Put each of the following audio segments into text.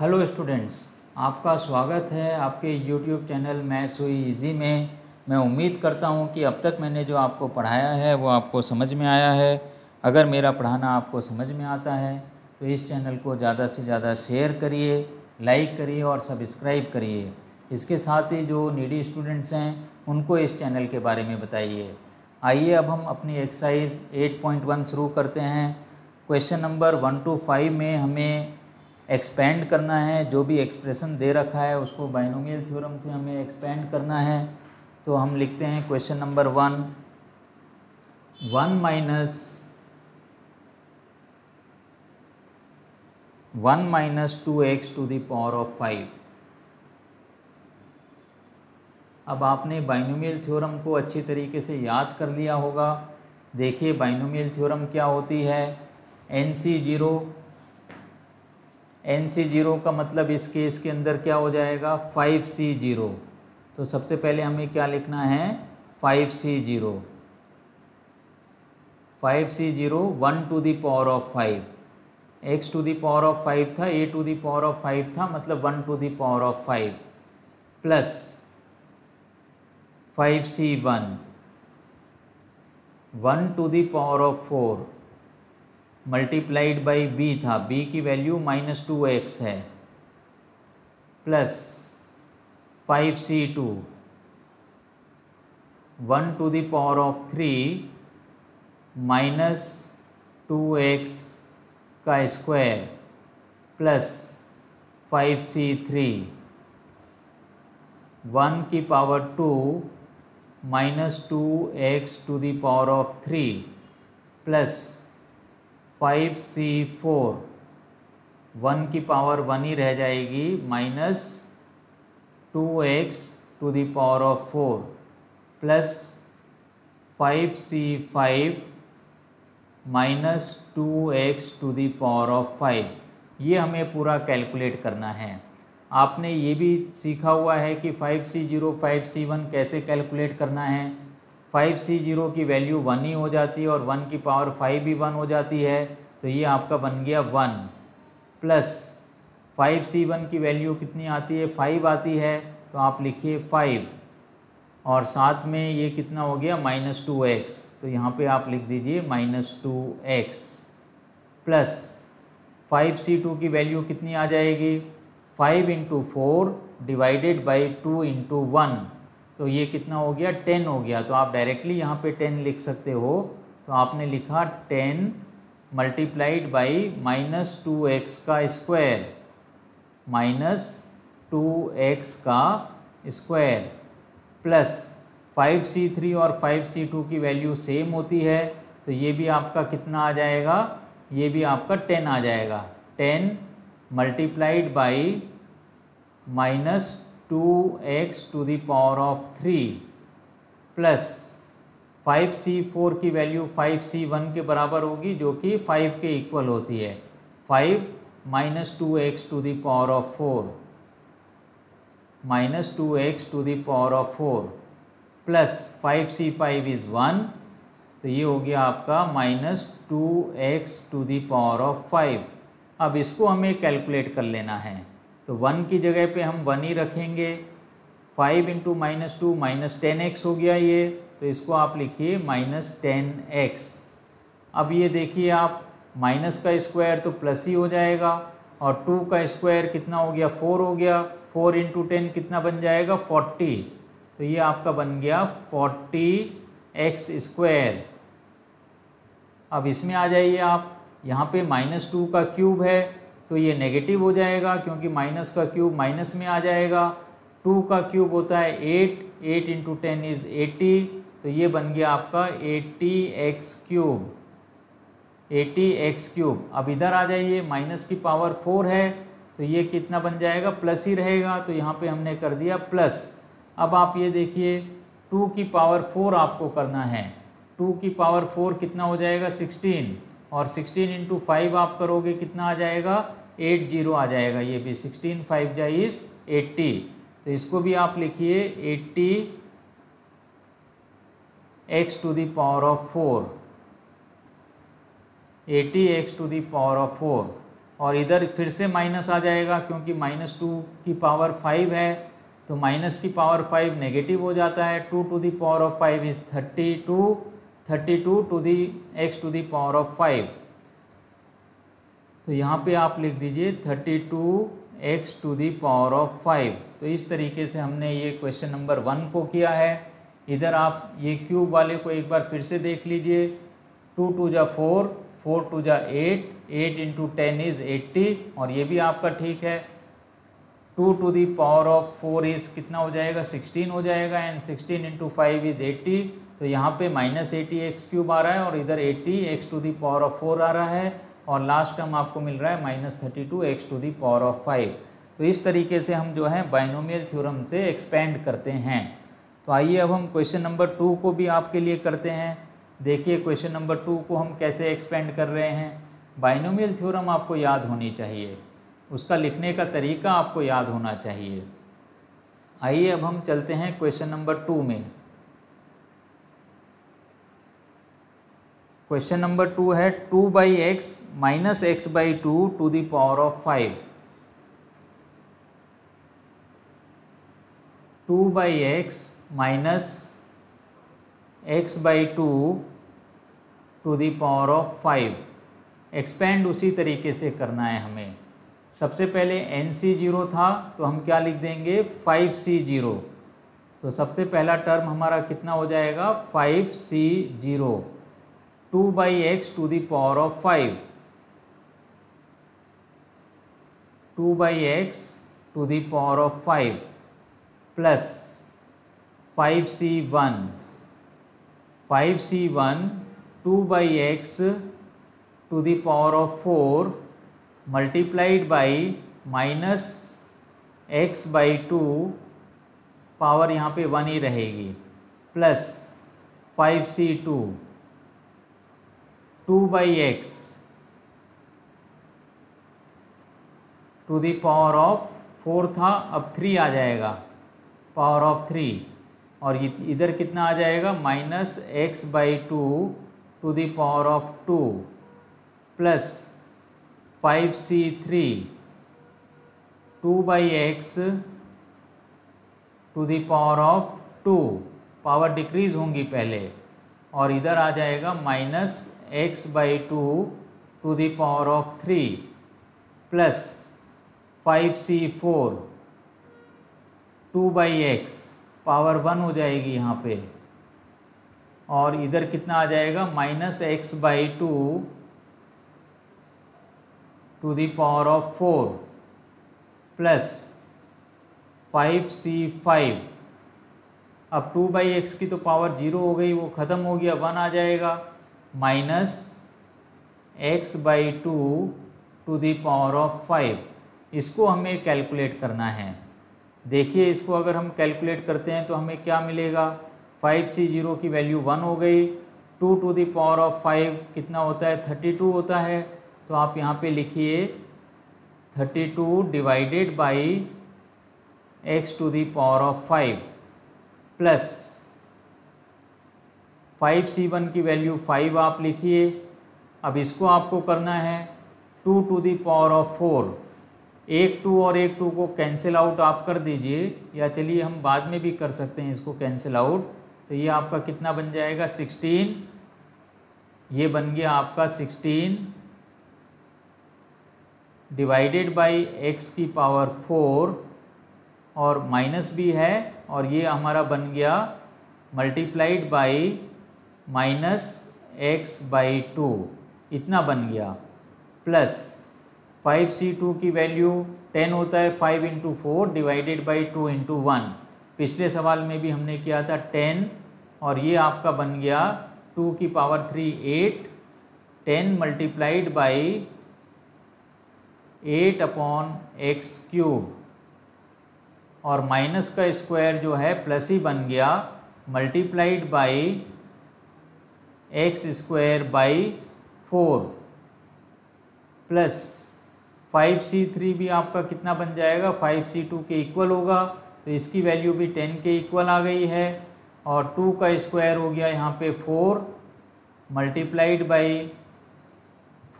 Hello students, आपका स्वागत है आपके यूट्यूब चैनल मैथ्स हुई इजी में। मैं उम्मीद करता हूं कि अब तक मैंने जो आपको पढ़ाया है वो आपको समझ में आया है। अगर मेरा पढ़ाना आपको समझ में आता है तो इस चैनल को ज़्यादा से ज़्यादा शेयर करिए, लाइक करिए और सब्सक्राइब करिए। इसके साथ ही जो नीडी स्टूडेंट्स हैं उनको इस चैनल के बारे में बताइए। आइए अब हम अपनी एक्सरसाइज 8.1 शुरू करते हैं। क्वेश्चन नंबर 1 to 5 में हमें एक्सपेंड करना है। जो भी एक्सप्रेशन दे रखा है उसको बाइनोमियल थ्योरम से हमें एक्सपेंड करना है। तो हम लिखते हैं question number 1, 1 minus 2x to the power of 5। अब आपने बाइनोमियल थ्योरम को अच्छी तरीके से याद कर लिया होगा। देखिए बाइनोमियल थ्योरम क्या होती है। NC0 का मतलब इस केस के अंदर क्या हो जाएगा 5C0। तो सबसे पहले हमें क्या लिखना है 5C0 1 to the power of 5। x to the power of 5 था, a to the power of 5 था, मतलब 1 to the power of 5 plus 5C1 1 to the power of 4 multiplied by b था, b की वैल्यू -2x है, plus 5C2 1 to the power of 3 -2x का square plus 5C3 1 की power 2 -2x to the power of 3 plus 5C4 1 की power 1 ही रह जाएगी -2x to the power of 4 plus 5C5 -2x to the power of 5। ये हमें पूरा calculate करना है। आपने ये भी सीखा हुआ है कि 5C0 5C1 कैसे कैलकुलेट करना है। 5C0 की वैल्यू 1 ही हो जाती है और 1 की पावर 5 भी 1 हो जाती है, तो ये आपका बन गया 1 प्लस 5C1 की वैल्यू कितनी आती है 5 आती है, तो आप लिखिए 5 और साथ में ये कितना हो गया -2x, तो यहाँ पे आप लिख दीजिए -2x प्लस 5C2 की वैल्यू कितनी आ जाएगी 5 × 4 डिवाइडेड बाई 2 × 1, तो ये कितना हो गया 10 हो गया। तो आप डायरेक्टली यहाँ पे 10 लिख सकते हो। तो आपने लिखा 10 मल्टीप्लाइड बाई -2x का स्क्वायर -2x का स्क्वायर प्लस 5C3 और 5C2 की वैल्यू सेम होती है, तो ये भी आपका कितना आ जाएगा, ये भी आपका 10 आ जाएगा। 10 multiplied by -2x to the power of 3 plus 5C4 की वैल्यू 5C1 के बराबर होगी, जो कि 5 के इक्वल होती है। 5 -2x to the power of 4 -2x to the power of 4 plus 5C5 is 1, तो ये हो गया आपका -2x to the power of 5। अब इसको हमें कैलकुलेट कर लेना है, तो 1 की जगह पे हम 1 ही रखेंगे। 5 × -2 -10x हो गया ये, तो इसको आप लिखिए -10x। अब ये देखिए आप माइनस का स्क्वायर तो प्लस ही हो जाएगा और 2 का स्क्वायर कितना हो गया 4 हो गया, 4 × 10 कितना बन जाएगा 40, तो ये आपका बन गया 40x²। अब इसमें आ जाइए आप, यहाँ पे -2 का क्यूब है तो ये नेगेटिव हो जाएगा क्योंकि माइनस का क्यूब माइनस में आ जाएगा। 2 का क्यूब होता है 8, 8 × 10 इज़ 80, तो ये बन गया आपका 80x³। अब इधर आ जाइए, माइनस की पावर 4 है तो ये कितना बन जाएगा प्लस ही रहेगा, तो यहाँ पे हमने कर दिया प्लस। अब आप ये देखिए 2 की पावर 4 आपको करना है। 2 की पावर 4 कितना हो जाएगा 16, और 16 × 5 आप करोगे कितना आ जाएगा 80 आ जाएगा। ये भी 16 5 जा इज़ 80, तो इसको भी आप लिखिए 80x to the power of 4, 80x to the power of 4। और इधर फिर से माइनस आ जाएगा क्योंकि -2 की पावर 5 है, तो माइनस की पावर 5 नेगेटिव हो जाता है। 2 to the power of 5 is 32, 32 to the x to the power of 5। तो यहाँ पे आप लिख दीजिए 32x to the power of 5। तो इस तरीके से हमने ये क्वेश्चन नंबर 1 को किया है। इधर आप ये क्यूब वाले को एक बार फिर से देख लीजिए। 2 टू जा 4, 4 टू जा 8, 8 इंटू 10 इज 80, और ये भी आपका ठीक है। 2 to the power of 4 is कितना हो जाएगा, 16 हो जाएगा, एंड 16 इंटू 5 इज 80। तो यहाँ पे -80x³ आ रहा है और इधर 80x to the power of 4 आ रहा है, और लास्ट टर्म आपको मिल रहा है -32x to the power of 5। तो इस तरीके से हम जो है बाइनोमियल थ्योरम से एक्सपेंड करते हैं। तो आइए अब हम क्वेश्चन नंबर 2 को भी आपके लिए करते हैं। देखिए क्वेश्चन नंबर 2 को हम कैसे एक्सपेंड कर रहे हैं। बाइनोमियल थ्योरम आपको याद होनी चाहिए, उसका लिखने का तरीका आपको याद होना चाहिए। आइए अब हम चलते हैं क्वेश्चन नंबर 2 में। क्वेश्चन नंबर 2 है 2/x - x/2 to the power of 5। 2/x - x/2 to the power of 5। Expand उसी तरीके से करना है हमें। सबसे पहले NC0 था तो हम क्या लिख देंगे, 5C0। तो सबसे पहला टर्म हमारा कितना हो जाएगा, 5C0। 2/x to the power of 5, 2/x to the power of 5 plus 5C1, 5C1 2/x to the power of 4 multiplied by -x/2, power यहाँ पे 1 ही रहेगी, plus 5C2 2/x to the power of 4 था, अब 3 आ जाएगा, पावर ऑफ 3, और इधर कितना आ जाएगा, -x/2 to the power of 2 plus 5C3 2/x to the power of 2, power decrease होंगी पहले, और इधर आ जाएगा -x/2 to the power of 3 plus 5C4 2/x, power 1 हो जाएगी यहाँ पे, और इधर कितना आ जाएगा, -x/2 to the power of 4 plus 5C5। अब 2/x की तो पावर 0 हो गई, वो ख़त्म हो गया, 1 आ जाएगा, -x/2 to the power of 5। इसको हमें कैलकुलेट करना है। देखिए इसको अगर हम कैलकुलेट करते हैं तो हमें क्या मिलेगा, 5C0 की वैल्यू 1 हो गई, 2 टू द पावर ऑफ 5 कितना होता है, 32 होता है। तो आप यहाँ पे लिखिए 32 divided by x to the power of 5 plus 5C1 की वैल्यू 5 आप लिखिए। अब इसको आपको करना है 2 टू द पावर ऑफ 4। एक 2 और एक 2 को कैंसिल आउट आप कर दीजिए, या चलिए हम बाद में भी कर सकते हैं इसको कैंसिल आउट। तो ये आपका कितना बन जाएगा, 16। ये बन गया आपका 16 डिवाइडेड बाई x की पावर 4, और माइनस भी है, और ये हमारा बन गया मल्टीप्लाइड बाई -x/2, इतना बन गया, प्लस 5C2 की वैल्यू 10 होता है, 5 इंटू 4 डिवाइडेड बाई 2 इंटू 1। पिछले सवाल में भी हमने किया था 10, और ये आपका बन गया 2 की पावर 3 8, 10 मल्टीप्लाइड बाई 8/x³, और माइनस का स्क्वायर जो है प्लस ही बन गया, multiplied by x² by 4 plus 5C3 भी आपका कितना बन जाएगा, 5C2 के इक्वल होगा, तो इसकी वैल्यू भी 10 के इक्वल आ गई है, और 2 का स्क्वायर हो गया यहाँ पे 4 मल्टीप्लाइड बाई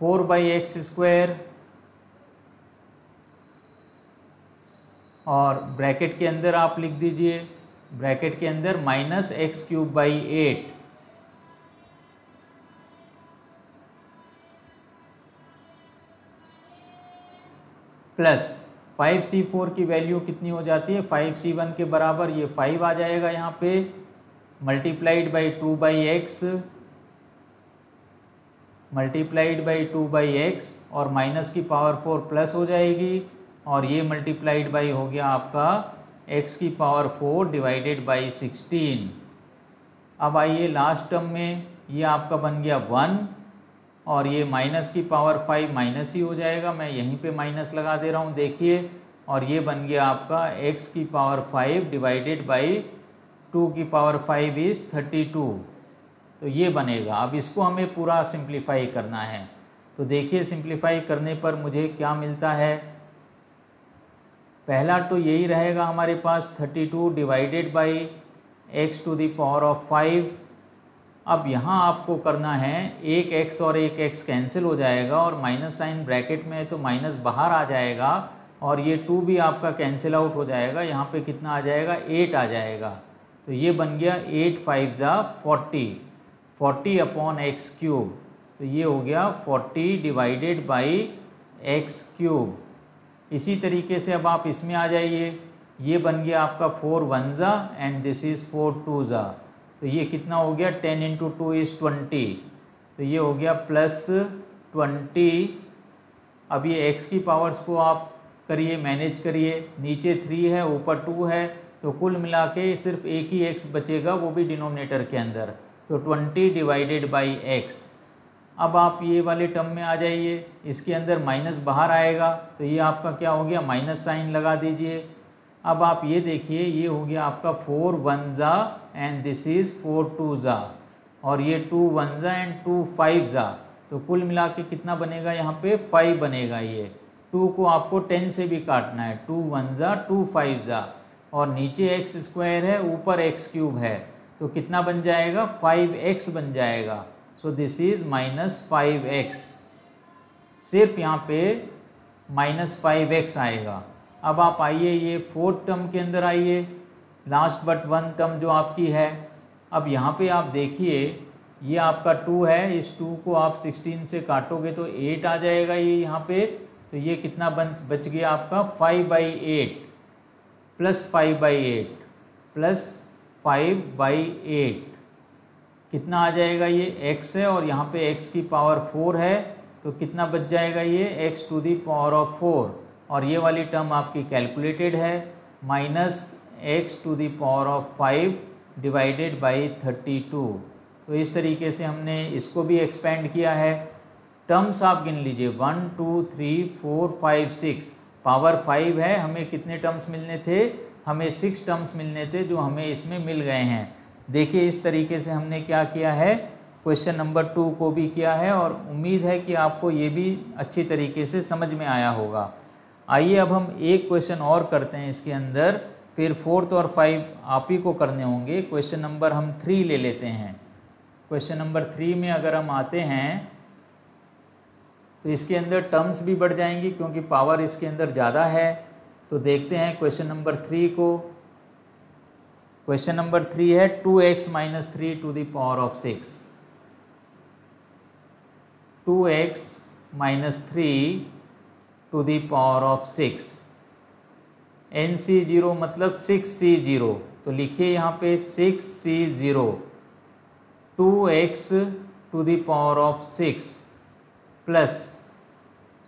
4/x² और ब्रैकेट के अंदर आप लिख दीजिए, ब्रैकेट के अंदर -x³/8 प्लस 5c4 की वैल्यू कितनी हो जाती है 5c1 के बराबर, ये 5 आ जाएगा यहाँ पे, मल्टीप्लाइड बाई 2/x और माइनस की पावर 4 प्लस हो जाएगी, और ये मल्टीप्लाइड बाई हो गया आपका x की पावर 4 डिवाइडेड बाई 16। अब आइए लास्ट टर्म में, ये आपका बन गया 1 और ये माइनस की पावर 5 माइनस ही हो जाएगा, मैं यहीं पे माइनस लगा दे रहा हूँ देखिए, और ये बन गया आपका x की पावर 5 डिवाइडेड बाई 2 की पावर 5 इज़ 32, तो ये बनेगा। अब इसको हमें पूरा सिंप्लीफाई करना है, तो देखिए सिंप्लीफाई करने पर मुझे क्या मिलता है। पहला तो यही रहेगा हमारे पास 32 divided by x to the power of 5। अब यहाँ आपको करना है, एक x और एक x कैंसिल हो जाएगा और माइनस साइन ब्रैकेट में है तो माइनस बाहर आ जाएगा, और ये 2 भी आपका कैंसिल आउट हो जाएगा, यहाँ पे कितना आ जाएगा 8 आ जाएगा, तो ये बन गया 8 5 जा 40 अपॉन x³, तो ये हो गया 40 डिवाइडेड बाई x³। इसी तरीके से अब आप इसमें आ जाइए, ये बन गया आपका 4 1 जा एंड दिस इज़ 4 2 जा, तो ये कितना हो गया 10 इंटू 2 इज़ 20, तो ये हो गया प्लस 20। अब ये x की पावर्स को आप करिए, मैनेज करिए, नीचे 3 है ऊपर 2 है, तो कुल मिला के सिर्फ एक ही x बचेगा, वो भी डिनोमिनेटर के अंदर, तो 20 डिवाइडेड बाई x। अब आप ये वाले टर्म में आ जाइए, इसके अंदर माइनस बाहर आएगा, तो ये आपका क्या हो गया माइनस साइन लगा दीजिए। अब आप ये देखिए, ये हो गया आपका 4 1 जा एंड दिस इज़ 4 2 जा, और ये 2 1 जा एंड 2 5 जा, तो कुल मिला के कितना बनेगा यहाँ पे 5 बनेगा। ये 2 को आपको 10 से भी काटना है, 2 1 जा 2 5 जा, और नीचे x² है ऊपर x³ है, तो कितना बन जाएगा 5x बन जाएगा, सो दिस इज़ -5x, सिर्फ यहाँ पे -5x आएगा। अब आप आइए ये 4th टर्म के अंदर आइए, लास्ट बट 1 टर्म जो आपकी है। अब यहाँ पे आप देखिए, ये आपका 2 है, इस 2 को आप 16 से काटोगे तो 8 आ जाएगा ये यहाँ पे, तो ये कितना बच गया आपका 5/8 प्लस 5/8 प्लस 5/8, कितना आ जाएगा ये x है, और यहाँ पे x की पावर 4 है, तो कितना बच जाएगा ये x to the power of 4, और ये वाली टर्म आपकी कैलकुलेटेड है -x to the power of 5 divided by 32। तो इस तरीके से हमने इसको भी एक्सपेंड किया है। टर्म्स आप गिन लीजिए 1 2 3 4 5 6, पावर 5 है, हमें कितने टर्म्स मिलने थे, हमें 6 टर्म्स मिलने थे, जो हमें इसमें मिल गए हैं। देखिए इस तरीके से हमने क्या किया है, क्वेश्चन नंबर 2 को भी किया है, और उम्मीद है कि आपको ये भी अच्छी तरीके से समझ में आया होगा। आइए अब हम एक क्वेश्चन और करते हैं इसके अंदर, फिर 4th और 5 आप ही को करने होंगे। क्वेश्चन नंबर हम 3 ले लेते हैं। क्वेश्चन नंबर 3 में अगर हम आते हैं तो इसके अंदर टर्म्स भी बढ़ जाएंगी क्योंकि पावर इसके अंदर ज़्यादा है। तो देखते हैं क्वेश्चन नंबर 3 को। क्वेश्चन नंबर 3 है 2x - 3 to the power of 6, 2x - 3 to the power of 6, NC0 मतलब 6C0, तो लिखिए यहाँ पे 6C0, 2x to the power of 6 plus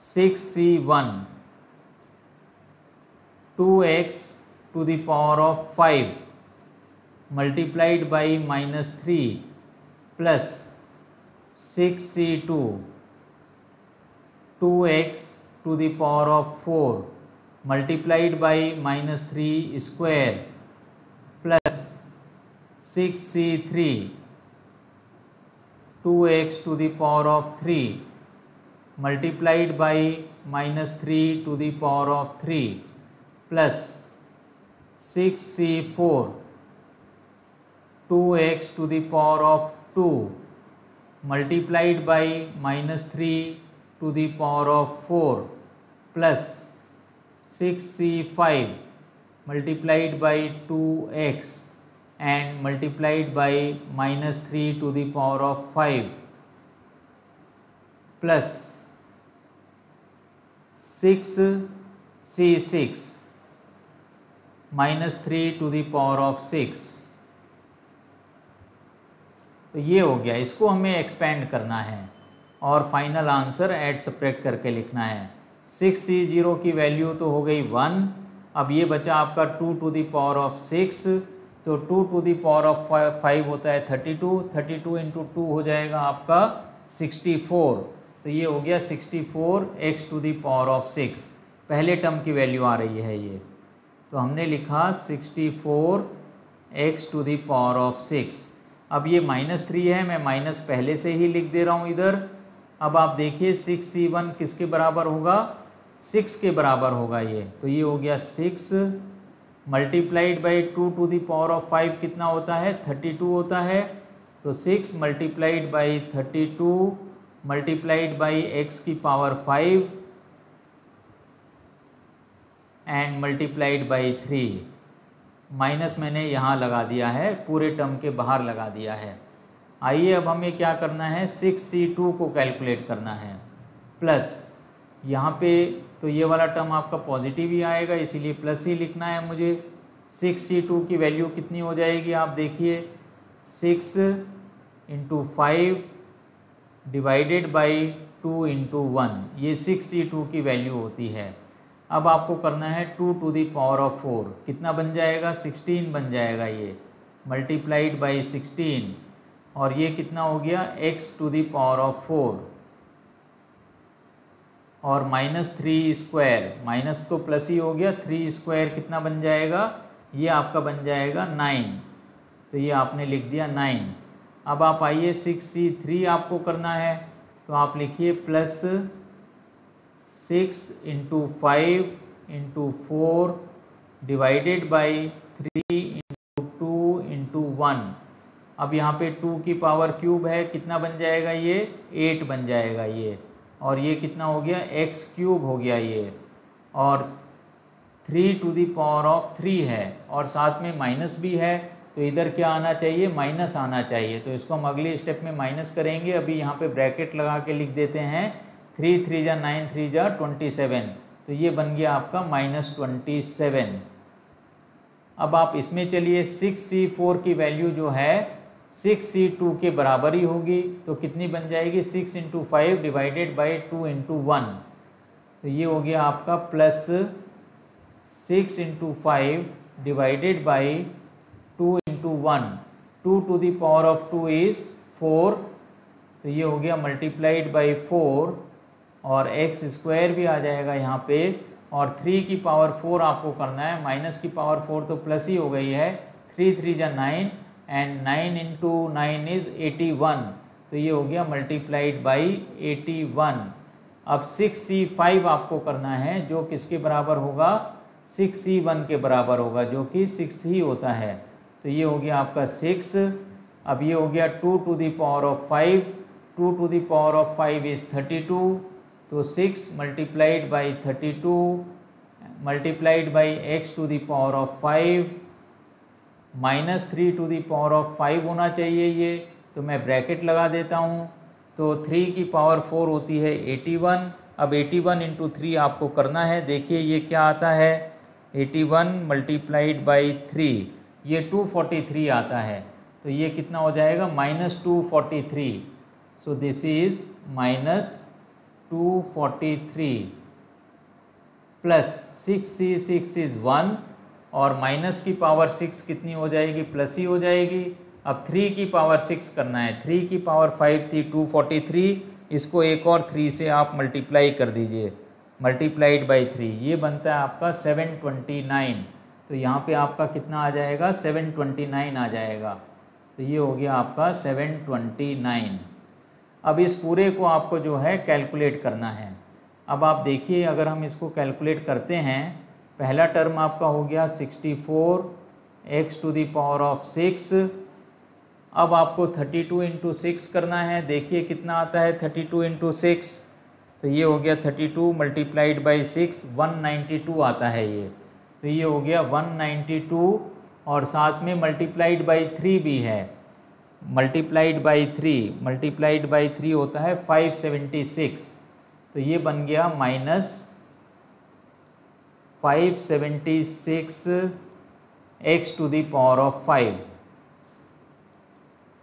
6C1, 2x to the power of 5 multiplied by -3 plus 6C2, 2x to the power of 4 multiplied by -3 square plus 6C3, 2x to the power of 3 multiplied by -3 to the power of 3 plus 6C4, 2x to the power of 2 multiplied by -3 to the power of 4 plus 6C5, multiplied by 2x and multiplied by -3 to the power of 5 plus 6c6 -3 to the power of 6। तो ये हो गया, इसको हमें expand करना है और final answer add subtract करके लिखना है। 6c0 की वैल्यू तो हो गई 1। अब ये बचा आपका 2 टू द पावर ऑफ 6, तो 2 टू द पावर ऑफ 5 होता है 32, 32 इंटू 2 हो जाएगा आपका 64। तो ये हो गया 64x to the power of 6, पहले टर्म की वैल्यू आ रही है ये। तो हमने लिखा 64x to the power of 6। अब ये -3 है, मैं माइनस पहले से ही लिख दे रहा हूँ इधर। अब आप देखिए 6c1 किसके बराबर होगा, 6 के बराबर होगा ये। तो ये हो गया 6 multiplied by 2 to the power of 5 कितना होता है, 32 होता है। तो 6 multiplied by 32 multiplied by x की power 5 and multiplied by 3। Minus मैंने यहाँ लगा दिया है, पूरे टर्म के बाहर लगा दिया है। आइए अब हमें क्या करना है, 6c2 को कैलकुलेट करना है। प्लस यहाँ पे तो ये वाला टर्म आपका पॉजिटिव ही आएगा, इसीलिए प्लस ही लिखना है मुझे। 6c2 की वैल्यू कितनी हो जाएगी, आप देखिए 6 इंटू 5 डिवाइडेड बाई 2 इंटू 1, ये 6c2 की वैल्यू होती है। अब आपको करना है 2 टू द पावर ऑफ 4, कितना बन जाएगा, 16 बन जाएगा ये, मल्टीप्लाइड बाई 16। और ये कितना हो गया, x to the power of 4 और -3 स्क्वायर, माइनस तो प्लस ही हो गया, 3 स्क्वायर कितना बन जाएगा, ये आपका बन जाएगा 9। तो ये आपने लिख दिया 9। अब आप आइए 6c3 आपको करना है, तो आप लिखिए plus 6 into 5 into 4 divided by 3 into 2 into 1। अब यहाँ पे 2 की पावर क्यूब है, कितना बन जाएगा ये, 8 बन जाएगा ये। और ये कितना हो गया, x क्यूब हो गया ये। और 3 टू द पावर ऑफ 3 है और साथ में माइनस भी है, तो इधर क्या आना चाहिए, माइनस आना चाहिए। तो इसको हम अगले स्टेप में माइनस करेंगे। अभी यहाँ पे ब्रैकेट लगा के लिख देते हैं, 3 3 जा 9, 3 जा 27। तो ये बन गया आपका -27। अब आप इसमें चलिए 6c4 की वैल्यू जो है 6c2 के बराबर ही होगी, तो कितनी बन जाएगी, 6 इंटू 5 डिवाइडेड बाई 2 इंटू 1। तो ये हो गया आपका plus 6 into 5 divided by 2 into 1। 2 to the power of 2 is 4, तो ये हो गया मल्टीप्लाइड बाई 4 और x स्क्वायर भी आ जाएगा यहाँ पे। और 3 की पावर 4 आपको करना है, माइनस की पावर 4 तो प्लस ही हो गई है, 3 3 जा 9 एंड 9 इंटू 9 इज़ 81। तो ये हो गया मल्टीप्लाइड बाई 81। अब 6c5 आपको करना है, जो किसके बराबर होगा, 6c1 के बराबर होगा, जो कि 6 ही होता है। तो ये हो गया आपका 6। अब ये हो गया 2 to the power of 5, 2 to the power of 5 is 32। तो 6 multiplied by 32 multiplied by x to the power of 5 -3 to the power of 5 होना चाहिए ये, तो मैं ब्रैकेट लगा देता हूँ। तो 3 की पावर 4 होती है 81। अब 81 इंटू 3 आपको करना है, देखिए ये क्या आता है, 81 मल्टीप्लाइड बाई 3, ये 243 आता है। तो ये कितना हो जाएगा, -243। So this is -243 plus 6c6 is 1 और माइनस की पावर 6 कितनी हो जाएगी, प्लस ही हो जाएगी। अब 3 की पावर 6 करना है, 3 की पावर 5 थी 243, इसको एक और 3 से आप मल्टीप्लाई कर दीजिए, मल्टीप्लाइड बाई 3, ये बनता है आपका 729। तो यहाँ पे आपका कितना आ जाएगा, 729 आ जाएगा। तो ये हो गया आपका 729। अब इस पूरे को आपको जो है कैलकुलेट करना है। अब आप देखिए, अगर हम इसको कैलकुलेट करते हैं, पहला टर्म आपका हो गया 64x to the power of 6। अब आपको 32 इंटू 6 करना है, देखिए कितना आता है 32 इंटू 6। तो ये हो गया 32 मल्टीप्लाइड बाई 6, 192 आता है ये। तो ये हो गया 192 और साथ में मल्टीप्लाइड बाई 3 भी है, मल्टीप्लाइड बाई 3 होता है 576, तो ये बन गया -576 x⁵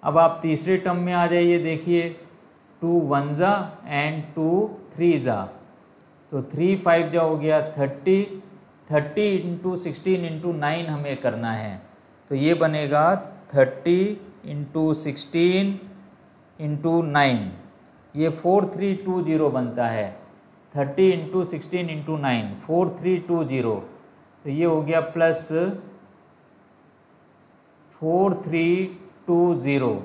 अब आप तीसरे टर्म में आ जाइए, देखिए 2 1 एंड 2 3 तो 3 5 हो गया 30 × 16 × 9 हमें करना है, तो ये बनेगा 30 × 16 × 9, ये 4320 बनता है। 30 × 16 × 9 4320, तो ये हो गया प्लस 4320,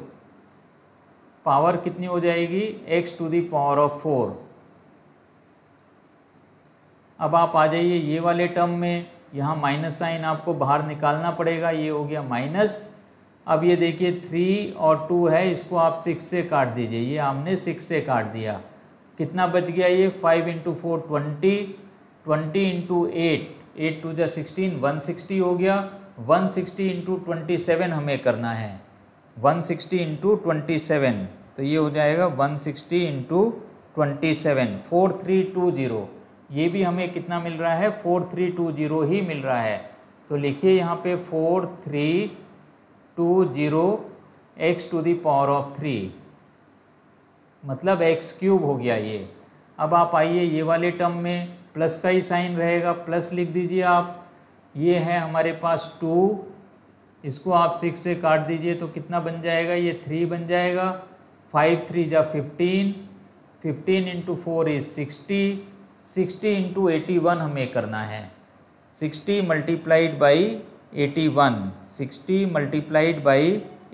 पावर कितनी हो जाएगी x⁴। अब आप आ जाइए ये वाले टर्म में, यहाँ माइनस साइन आपको बाहर निकालना पड़ेगा, ये हो गया माइनस। अब ये देखिए 3 और 2 है, इसको आप 6 से काट दीजिए, ये हमने 6 से काट दिया, कितना बच गया ये 5 × 4 20, 20 × 8, 8 2 16, 160 हो गया। 160 × 27 हमें करना है, 160 × 27, तो ये हो जाएगा 160 × 27 4320, ये भी हमें कितना मिल रहा है 4320 ही मिल रहा है। तो लिखिए यहाँ पे 4320 x⁵, मतलब x³ हो गया ये। अब आप आइए ये वाले टर्म में, प्लस का ही साइन रहेगा, प्लस लिख दीजिए आप। ये है हमारे पास 2, इसको आप 6 से काट दीजिए तो कितना बन जाएगा, ये 3 बन जाएगा। 5 3 15, 15 × 4 = 60, 60 × 81 हमें करना है, 60 × 81, 60 ×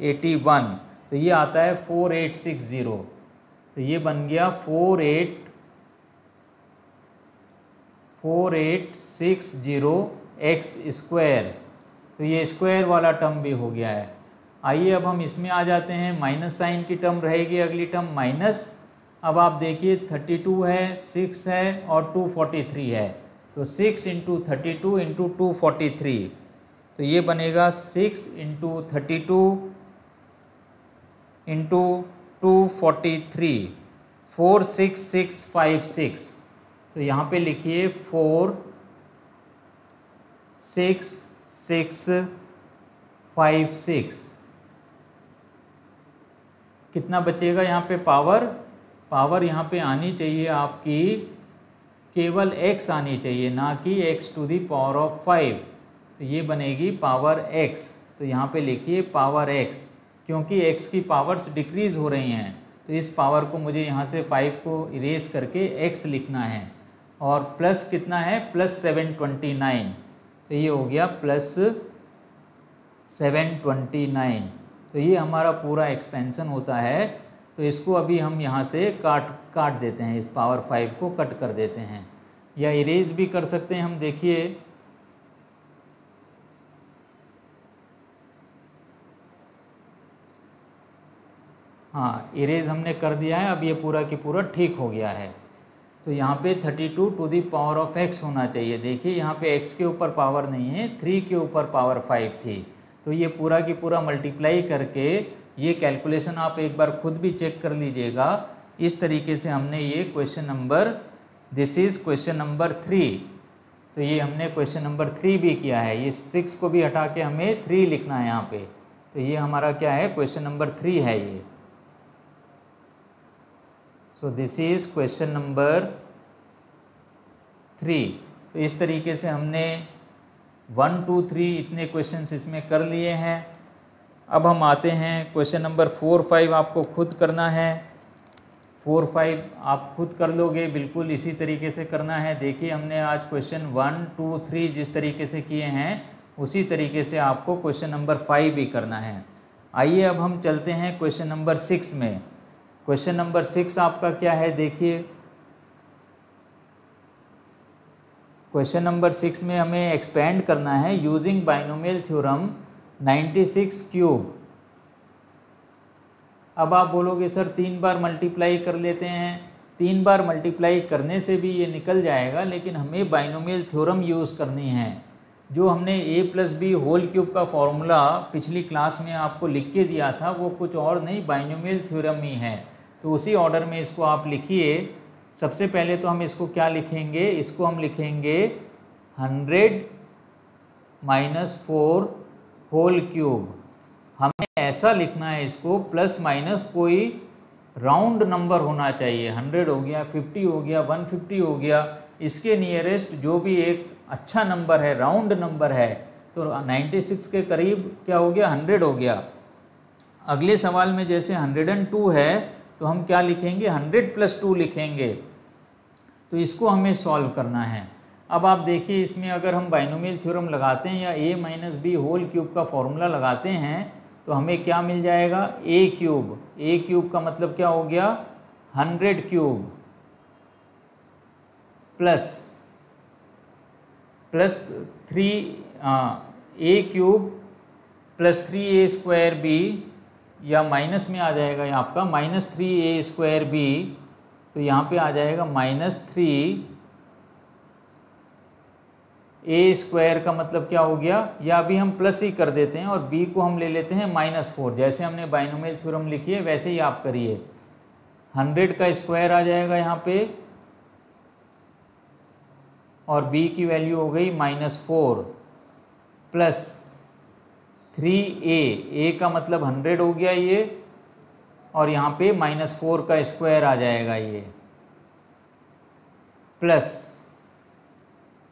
81, तो ये आता है 4860, तो ये बन गया 4860 x², तो ये स्क्वायर वाला टर्म भी हो गया है। आइए अब हम इसमें आ जाते हैं, माइनस साइन की टर्म रहेगी अगली टर्म माइनस। अब आप देखिए 32 है, 6 है और 243 है, तो 6 × 32 × 243, तो ये बनेगा 6 × 32 × 243, 46656, तो यहाँ पे लिखिए 46656, कितना बचेगा यहाँ पे पावर यहाँ पे आनी चाहिए आपकी केवल x आनी चाहिए, ना कि x⁵, तो ये बनेगी पावर x, तो यहाँ पे लिखिए पावर x, क्योंकि x की पावर्स डिक्रीज हो रही हैं, तो इस पावर को मुझे यहाँ से 5 को इरेज करके x लिखना है। और प्लस कितना है +729, तो ये हो गया +729, तो ये हमारा पूरा एक्सपेंशन होता है। तो इसको अभी हम यहाँ से काट देते हैं, इस पावर 5 को कट कर देते हैं, या इरेज भी कर सकते हैं हम। देखिए हाँ, इरेज हमने कर दिया है, अब ये पूरा की पूरा ठीक हो गया है। तो यहाँ पे 32⁵ होना चाहिए। देखिए यहाँ पे x के ऊपर पावर नहीं है, 3 के ऊपर पावर 5 थी, तो ये पूरा की पूरा मल्टीप्लाई करके, ये कैलकुलेशन आप एक बार खुद भी चेक कर लीजिएगा। इस तरीके से हमने ये question number, this is question number 3, तो ये हमने क्वेश्चन नंबर 3 भी किया है। ये 6 को भी हटा के हमें 3 लिखना है यहाँ पे, तो ये हमारा क्या है क्वेश्चन नंबर 3 है ये। So this is question number 3। तो इस तरीके से हमने 1 2 3 इतने क्वेश्चंस इसमें कर लिए हैं। अब हम आते हैं क्वेश्चन नंबर 4 5 आपको खुद करना है। 4 5 आप खुद कर लोगे, बिल्कुल इसी तरीके से करना है। देखिए हमने आज क्वेश्चन 1 2 3 जिस तरीके से किए हैं उसी तरीके से आपको क्वेश्चन नंबर 5 भी करना है। आइए अब हम चलते हैं क्वेश्चन नंबर 6 में। क्वेश्चन नंबर 6 आपका क्या है, देखिए क्वेश्चन नंबर 6 में हमें एक्सपेंड करना है यूजिंग बाइनोमियल थ्योरम 96 क्यूब। अब आप बोलोगे सर 3 बार मल्टीप्लाई कर लेते हैं। 3 बार मल्टीप्लाई करने से भी ये निकल जाएगा, लेकिन हमें बाइनोमियल थ्योरम यूज़ करनी है। जो हमने a plus B whole cube का फॉर्मूला पिछली क्लास में आपको लिख के दिया था वो कुछ और नहीं बाइनोमियल थ्योरम ही है। तो उसी ऑर्डर में इसको आप लिखिए। सबसे पहले तो हम इसको क्या लिखेंगे, इसको हम लिखेंगे 100 माइनस 4 होल क्यूब। हमें ऐसा लिखना है इसको, प्लस माइनस कोई राउंड नंबर होना चाहिए। 100 हो गया, 50 हो गया, 150 हो गया, इसके नियरेस्ट जो भी एक अच्छा नंबर है, राउंड नंबर है, तो 96 के करीब क्या हो गया, 100 हो गया। अगले सवाल में जैसे 102 है तो हम क्या लिखेंगे, 100 प्लस 2 लिखेंगे। तो इसको हमें सॉल्व करना है। अब आप देखिए इसमें अगर हम बाइनोमियल थ्योरम लगाते हैं या a minus B whole cube का फॉर्मूला लगाते हैं तो हमें क्या मिल जाएगा, a क्यूब। a क्यूब का मतलब क्या हो गया, 100 cube plus 3 a cube plus 3a square B, या माइनस में आ जाएगा ये आपका माइनस 3a स्क्वायर बी। तो यहाँ पे आ जाएगा माइनस 3a स्क्वायर का मतलब क्या हो गया, या अभी हम प्लस ही कर देते हैं और b को हम ले लेते हैं -4। जैसे हमने बाइनोमियल थ्योरम लिखी है वैसे ही आप करिए। 100 का स्क्वायर आ जाएगा यहाँ पे और b की वैल्यू हो गई -4 प्लस 3a का मतलब 100 हो गया ये, और यहाँ पे -4 का स्क्वायर आ जाएगा ये, प्लस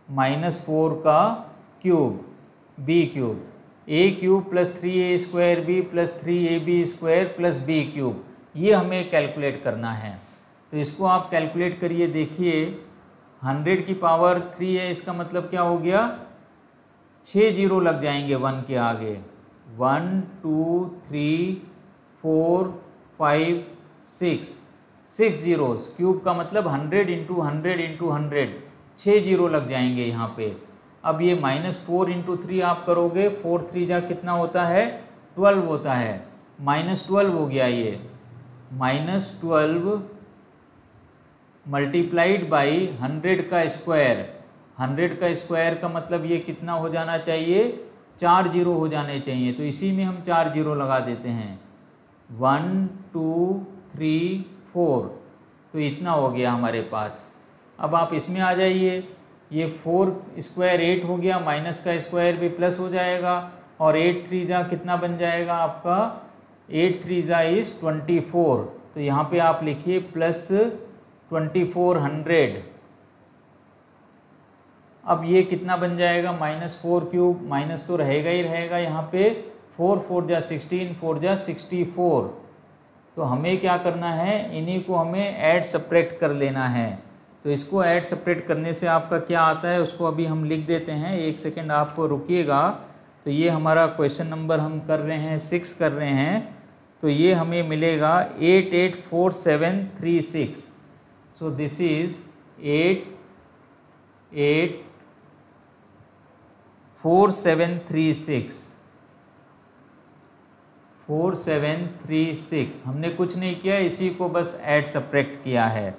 -4 का cube b cube, a cube plus 3a square b plus 3ab square plus b cube. ये हमें कैलकुलेट करना है। तो इसको आप कैलकुलेट करिए। देखिए 100 की पावर 3 है, इसका मतलब क्या हो गया, 6 जीरो लग जाएंगे 1 के आगे। 1 2 3 4 5 6 जीरोस, क्यूब का मतलब 100 इंटू 100 इंटू 100, 6 जीरो लग जाएंगे यहाँ पे। अब ये -4 इंटू 3 आप करोगे, 4 3 जा कितना होता है, 12 होता है, -12 हो गया ये। -12 मल्टीप्लाइड बाई 100 का स्क्वायर। 100 का स्क्वायर का मतलब ये कितना हो जाना चाहिए, 4 जीरो हो जाने चाहिए। तो इसी में हम 4 जीरो लगा देते हैं, 1 2 3 4। तो इतना हो गया हमारे पास। अब आप इसमें आ जाइए, ये 4 स्क्वायर 8 हो गया, माइनस का स्क्वायर भी प्लस हो जाएगा, और 8 3 जा कितना बन जाएगा आपका, 8 3 जा इज 24। तो यहाँ पे आप लिखिए प्लस 2400। अब ये कितना बन जाएगा, -4 क्यूब, माइनस तो रहेगा ही रहेगा यहाँ पे, 4 4 जा 16, 4 जा 64। तो हमें क्या करना है, इन्हीं को हमें ऐड सब्ट्रैक्ट कर लेना है। तो इसको ऐड सब्ट्रैक्ट करने से आपका क्या आता है उसको अभी हम लिख देते हैं। एक सेकेंड आप रुकिएगा। तो ये हमारा क्वेश्चन नंबर हम कर रहे हैं 6 कर रहे हैं। तो ये हमें मिलेगा 884736। So this is 884736। 4736 हमने कुछ नहीं किया, इसी को बस ऐड सब्ट्रैक्ट किया है।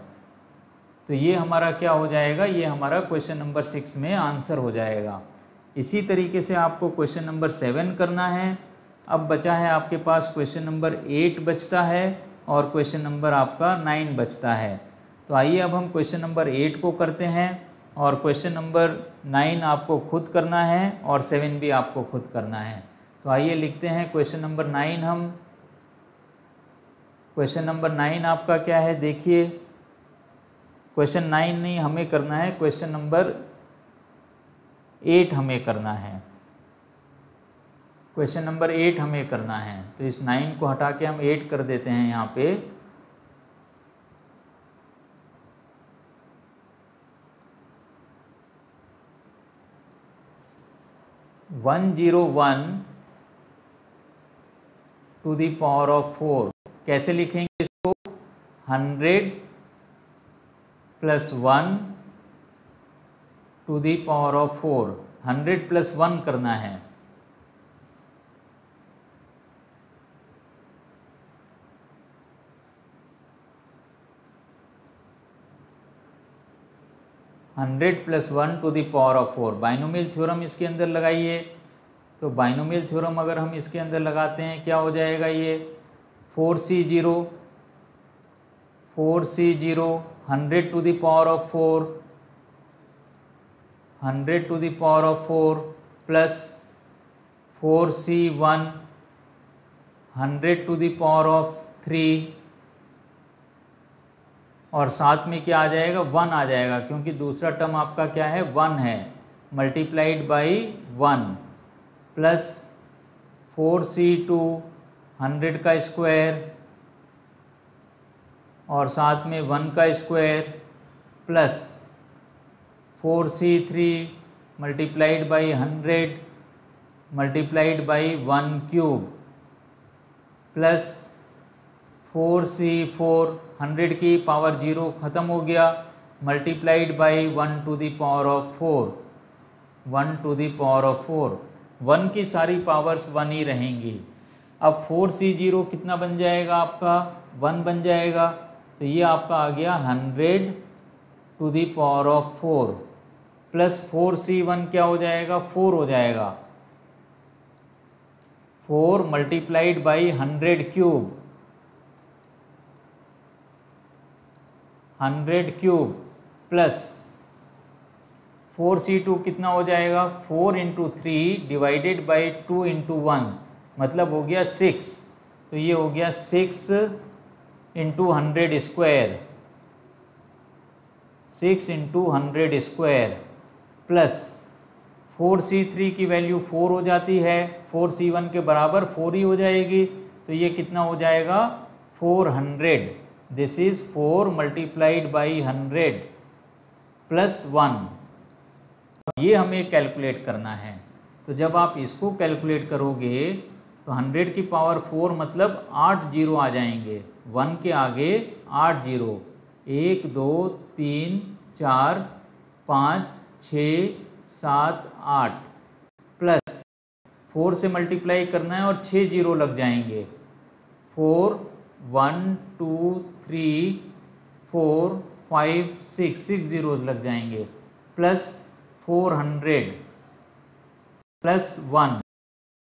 तो ये हमारा क्या हो जाएगा, ये हमारा क्वेश्चन नंबर 6 में आंसर हो जाएगा। इसी तरीके से आपको क्वेश्चन नंबर 7 करना है। अब बचा है आपके पास क्वेश्चन नंबर 8 बचता है और क्वेश्चन नंबर आपका 9 बचता है। तो आइए अब हम क्वेश्चन नंबर 8 को करते हैं, और क्वेश्चन नंबर 9 आपको खुद करना है और 7 भी आपको खुद करना है। तो आइए लिखते हैं क्वेश्चन नंबर 9 हम। क्वेश्चन नंबर 9 आपका क्या है, देखिए क्वेश्चन 9 नहीं हमें करना है, क्वेश्चन नंबर 8 हमें करना है। क्वेश्चन नंबर 8 हमें करना है। तो इस 9 को हटा के हम 8 कर देते हैं यहाँ पे। One 101 to the power of 4 कैसे लिखेंगे इसको, 100 plus 1 to the power of 4। 100 plus 1 करना है। 100 + 1 to the power of 4। Binomial theorem इसके अंदर लगाइए। तो बाइनोमियल थ्योरम अगर हम इसके अंदर लगाते हैं क्या हो जाएगा ये 4C0 100 to the power of 4 100 to the power of 4 plus 4C1 100 to the power of 3 और साथ में क्या आ जाएगा 1 आ जाएगा क्योंकि दूसरा टर्म आपका क्या है 1 है मल्टीप्लाइड बाई 1 प्लस 4C2 100 का स्क्वायर और साथ में 1 का square plus 4C3 multiplied by 100 multiplied by 1 cube plus 4C4 100 की पावर 0 ख़त्म हो गया multiplied by 1 to the power of 4 1 to the power of 4 1 की सारी पावर्स 1 ही रहेंगी। अब 4C0 कितना बन जाएगा आपका 1 बन जाएगा तो ये आपका आ गया 100 to the power of 4 plus 4C1 क्या हो जाएगा 4 हो जाएगा 4 multiplied by 100 cube 100 cube plus 4C2 कितना हो जाएगा 4 × 3 डिवाइडेड बाई 2 × 1 मतलब हो गया 6 तो ये हो गया 6 × 100 स्क्वायर 6 × 100 स्क्वायर प्लस 4C3 की वैल्यू 4 हो जाती है 4C1 के बराबर 4 ही हो जाएगी तो ये कितना हो जाएगा 400 this is 4 multiplied by 100 plus 1 ये हमें कैलकुलेट करना है। तो जब आप इसको कैलकुलेट करोगे तो 100 की पावर 4 मतलब 8 जीरो आ जाएंगे 1 के आगे 8 जीरो 1 2 3 4 5 6 7 8 प्लस 4 से मल्टीप्लाई करना है और 6 जीरो लग जाएंगे 4 1 2 3 4 5 6 जीरोज लग जाएंगे प्लस 400 प्लस 1।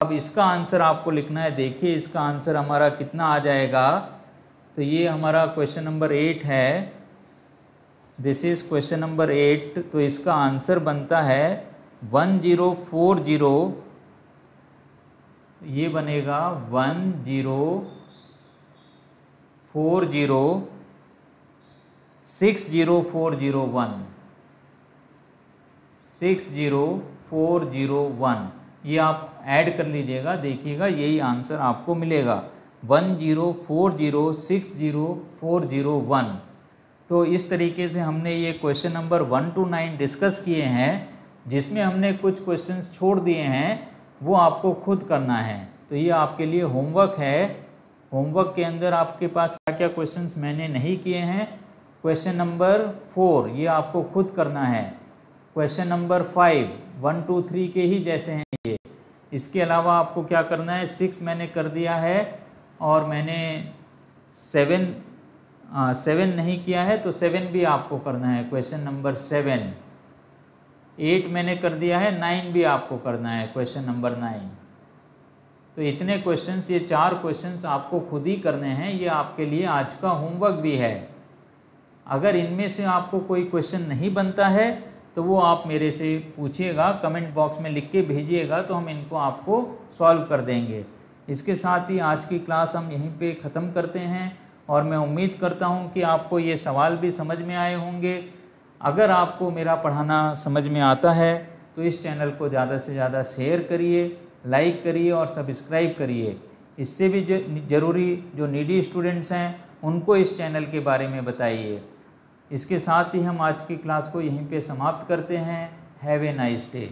अब इसका आंसर आपको लिखना है। देखिए इसका आंसर हमारा कितना आ जाएगा। तो ये हमारा क्वेश्चन नंबर 8 है। This is question number 8। तो इसका आंसर बनता है 1040। ये बनेगा 1040 60401 60401 ये आप ऐड कर लीजिएगा देखिएगा यही आंसर आपको मिलेगा 1040 60401। तो इस तरीके से हमने ये क्वेश्चन नंबर 1 to 9 डिस्कस किए हैं जिसमें हमने कुछ क्वेश्चंस छोड़ दिए हैं वो आपको खुद करना है। तो ये आपके लिए होमवर्क है। होमवर्क के अंदर आपके पास क्या क्या क्वेश्चंस मैंने नहीं किए हैं। क्वेश्चन नंबर 4 ये आपको खुद करना है। क्वेश्चन नंबर 5 1 2 3 के ही जैसे हैं ये। इसके अलावा आपको क्या करना है 6 मैंने कर दिया है और मैंने 7 नहीं किया है तो 7 भी आपको करना है। क्वेश्चन नंबर 7 8 मैंने कर दिया है 9 भी आपको करना है क्वेश्चन नंबर 9। तो इतने क्वेश्चंस ये 4 क्वेश्चंस आपको खुद ही करने हैं। ये आपके लिए आज का होमवर्क भी है। अगर इनमें से आपको कोई क्वेश्चन नहीं बनता है तो वो आप मेरे से पूछिएगा कमेंट बॉक्स में लिख के भेजिएगा तो हम इनको आपको सॉल्व कर देंगे। इसके साथ ही आज की क्लास हम यहीं पे ख़त्म करते हैं और मैं उम्मीद करता हूँ कि आपको ये सवाल भी समझ में आए होंगे। अगर आपको मेरा पढ़ाना समझ में आता है तो इस चैनल को ज़्यादा से ज़्यादा शेयर करिए, लाइक करिए और सब्सक्राइब करिए। इससे भी ज़रूरी जो नीडी स्टूडेंट्स हैं उनको इस चैनल के बारे में बताइए। इसके साथ ही हम आज की क्लास को यहीं पे समाप्त करते हैं। Have a nice day.